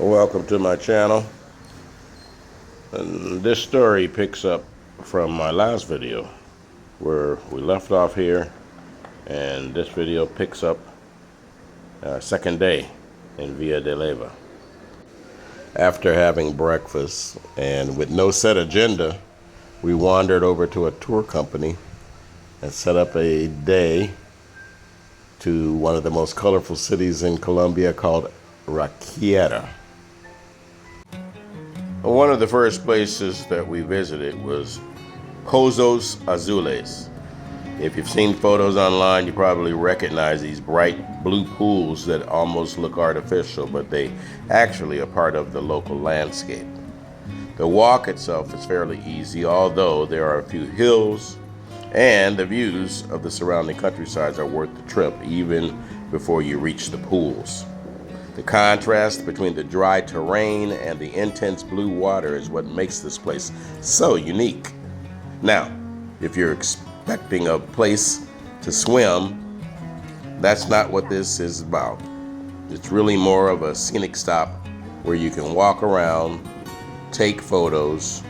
Welcome to my channel. And this story picks up from my last video where we left off here, and this video picks up our second day in Villa de Leyva. After having breakfast and with no set agenda, we wandered over to a tour company and set up a day to one of the most colorful cities in Colombia called Ráquira. One of the first places that we visited was Pozos Azules. If you've seen photos online, you probably recognize these bright blue pools that almost look artificial, but they actually are part of the local landscape. The walk itself is fairly easy, although there are a few hills, and the views of the surrounding countrysides are worth the trip, even before you reach the pools. The contrast between the dry terrain and the intense blue water is what makes this place so unique. Now, if you're expecting a place to swim, that's not what this is about. It's really more of a scenic stop where you can walk around, take photos,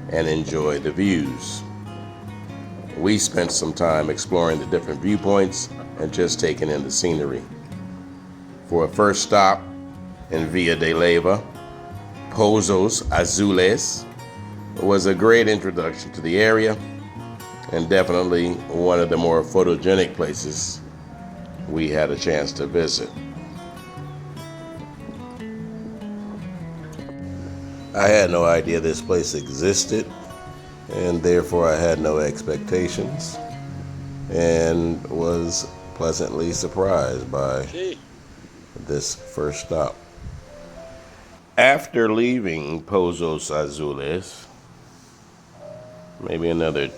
and enjoy the views. We spent some time exploring the different viewpoints and just taking in the scenery. For a first stop in Villa de Leyva, Pozos Azules was a great introduction to the area and definitely one of the more photogenic places we had a chance to visit. I had no idea this place existed, and therefore I had no expectations and was pleasantly surprised by this first stop. After leaving Pozos Azules, maybe another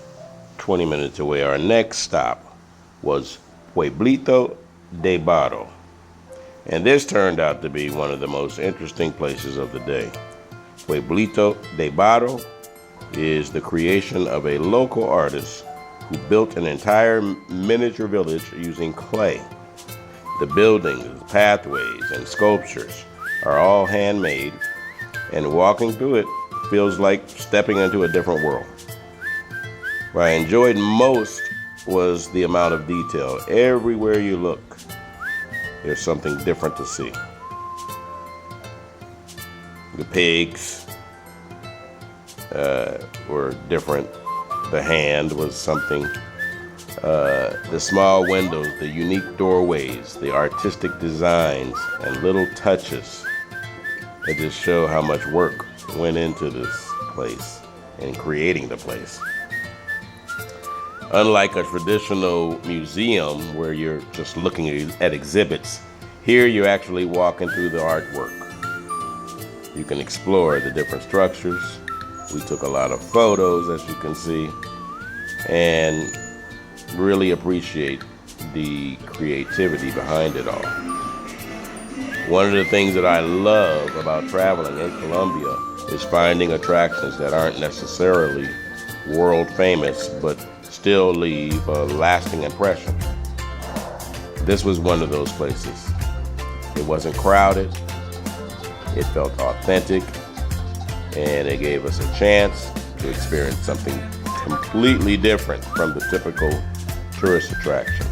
20 minutes away, our next stop was Pueblito de Barro. And this turned out to be one of the most interesting places of the day. Pueblito de Barro is the creation of a local artist who built an entire miniature village using clay. The buildings, pathways, and sculptures are all handmade, and walking through it feels like stepping into a different world. What I enjoyed most was the amount of detail. Everywhere you look, there's something different to see. The pigs were different. The hand was something. The small windows, the unique doorways, the artistic designs, and little touches that just show how much work went into this place and creating the place. Unlike a traditional museum where you're just looking at exhibits, here you're actually walking through the artwork. You can explore the different structures. We took a lot of photos, as you can see, and really appreciate the creativity behind it all. One of the things that I love about traveling in Colombia is finding attractions that aren't necessarily world famous, but still leave a lasting impression. This was one of those places. It wasn't crowded, it felt authentic, and it gave us a chance to experience something completely different from the typical tourist attractions.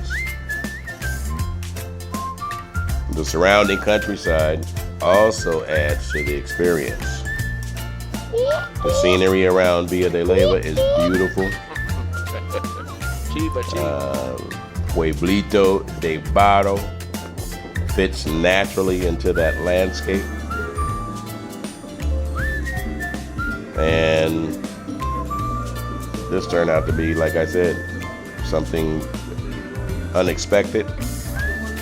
The surrounding countryside also adds to the experience. The scenery around Villa de Leyva is beautiful. Pueblito de Barro fits naturally into that landscape. And this turned out to be, like I said, something unexpected,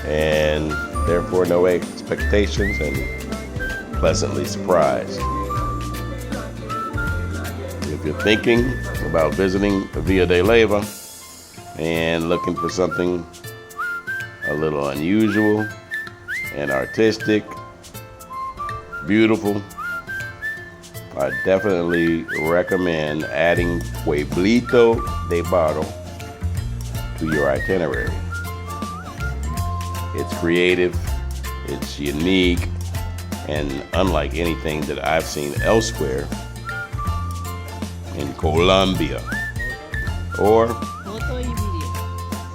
and therefore no expectations, and pleasantly surprised. If you're thinking about visiting Villa de Leyva and looking for something a little unusual and artistic, beautiful, I definitely recommend adding Pueblito de Barro to your itinerary. It's creative, it's unique, and unlike anything that I've seen elsewhere in Colombia, or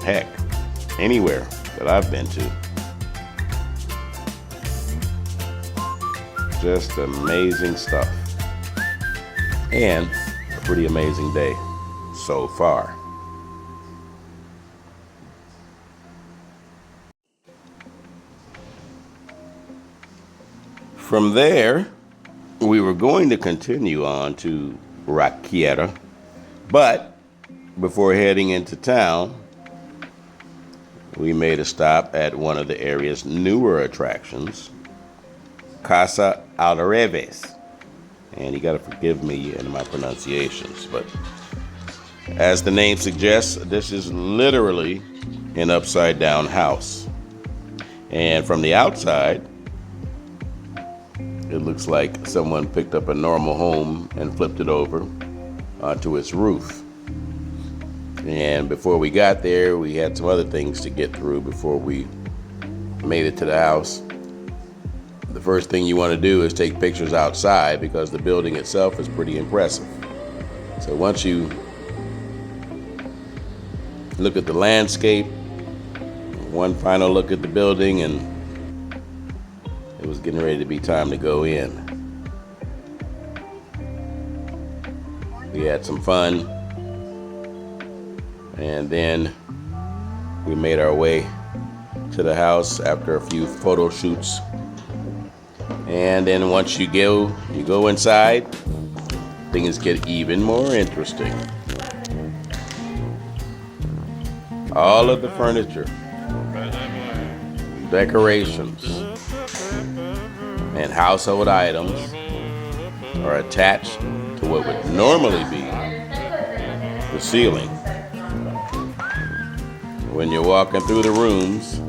heck, anywhere that I've been to. Just amazing stuff. And a pretty amazing day so far. From there, we were going to continue on to Ráquira, but before heading into town, we made a stop at one of the area's newer attractions, Casa al Revés. And you got to forgive me in my pronunciations, but as the name suggests, this is literally an upside down house. And from the outside, it looks like someone picked up a normal home and flipped it over onto its roof. And before we got there, we had some other things to get through before we made it to the house. The first thing you want to do is take pictures outside because the building itself is pretty impressive. So once you look at the landscape, one final look at the building, and it was getting ready to be time to go in. We had some fun, and then we made our way to the house after a few photo shoots. And then once you go inside, things get even more interesting. All of the furniture, decorations, and household items are attached to what would normally be the ceiling. When you're walking through the rooms,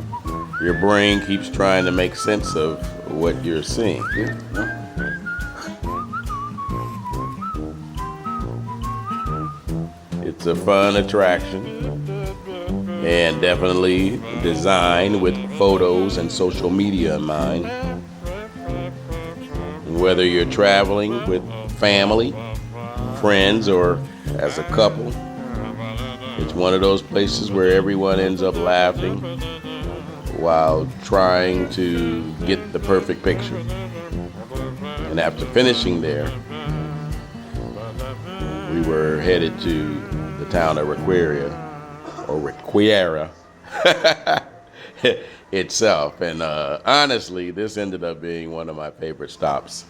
your brain keeps trying to make sense of what you're seeing. It's a fun attraction and definitely designed with photos and social media in mind. Whether you're traveling with family, friends, or as a couple, it's one of those places where everyone ends up laughing while trying to get the perfect picture. And after finishing there, we were headed to the town of Ráquira itself. And honestly, this ended up being one of my favorite stops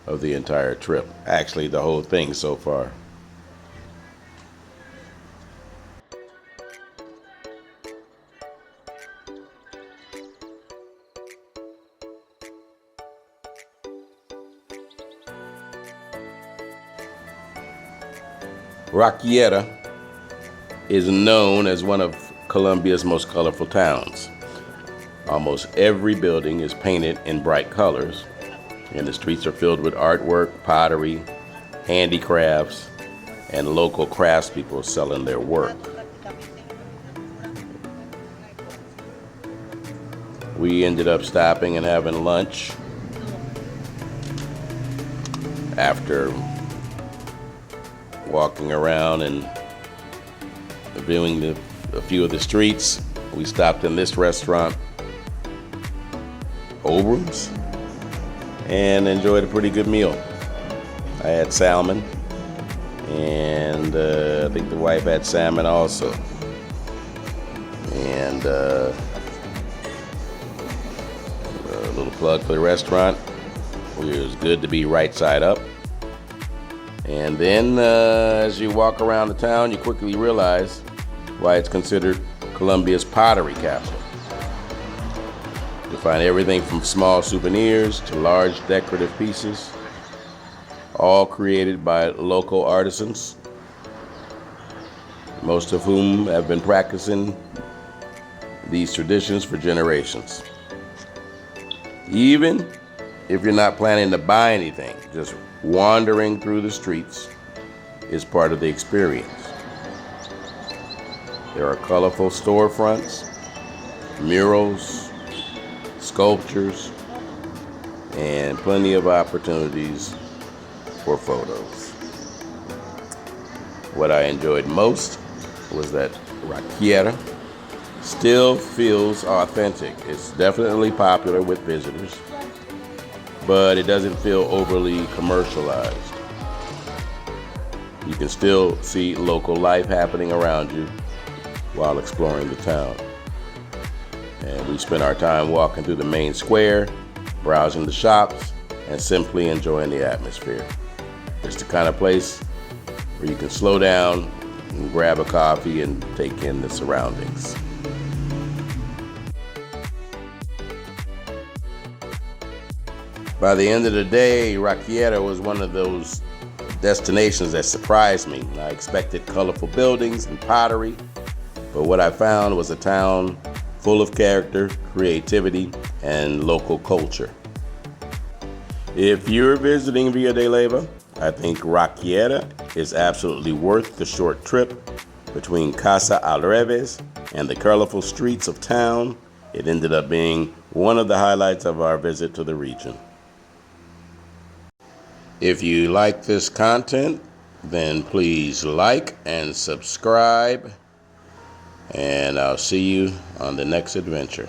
of the entire trip. Actually, the whole thing so far. Ráquira is known as one of Colombia's most colorful towns. Almost every building is painted in bright colors, and the streets are filled with artwork, pottery, handicrafts, and local craftspeople selling their work. We ended up stopping and having lunch after walking around and viewing a few of the streets. We stopped in this restaurant, Obrams, and enjoyed a pretty good meal. I had salmon, and I think the wife had salmon also. And a little plug for the restaurant. It was good to be right side up. And then as you walk around the town, you quickly realize why it's considered Colombia's pottery capital. You'll find everything from small souvenirs to large decorative pieces, all created by local artisans, most of whom have been practicing these traditions for generations. Even if you're not planning to buy anything, just wandering through the streets is part of the experience. There are colorful storefronts, murals, sculptures, and plenty of opportunities for photos. What I enjoyed most was that Raquira still feels authentic. It's definitely popular with visitors, but it doesn't feel overly commercialized. You can still see local life happening around you while exploring the town. And we spent our time walking through the main square, browsing the shops, and simply enjoying the atmosphere. It's the kind of place where you can slow down and grab a coffee and take in the surroundings. By the end of the day, Ráquira was one of those destinations that surprised me. I expected colorful buildings and pottery, but what I found was a town full of character, creativity, and local culture. If you're visiting Villa de Leyva, I think Ráquira is absolutely worth the short trip between Casa al Revés and the colorful streets of town. It ended up being one of the highlights of our visit to the region. If you like this content, then please like and subscribe, and I'll see you on the next adventure.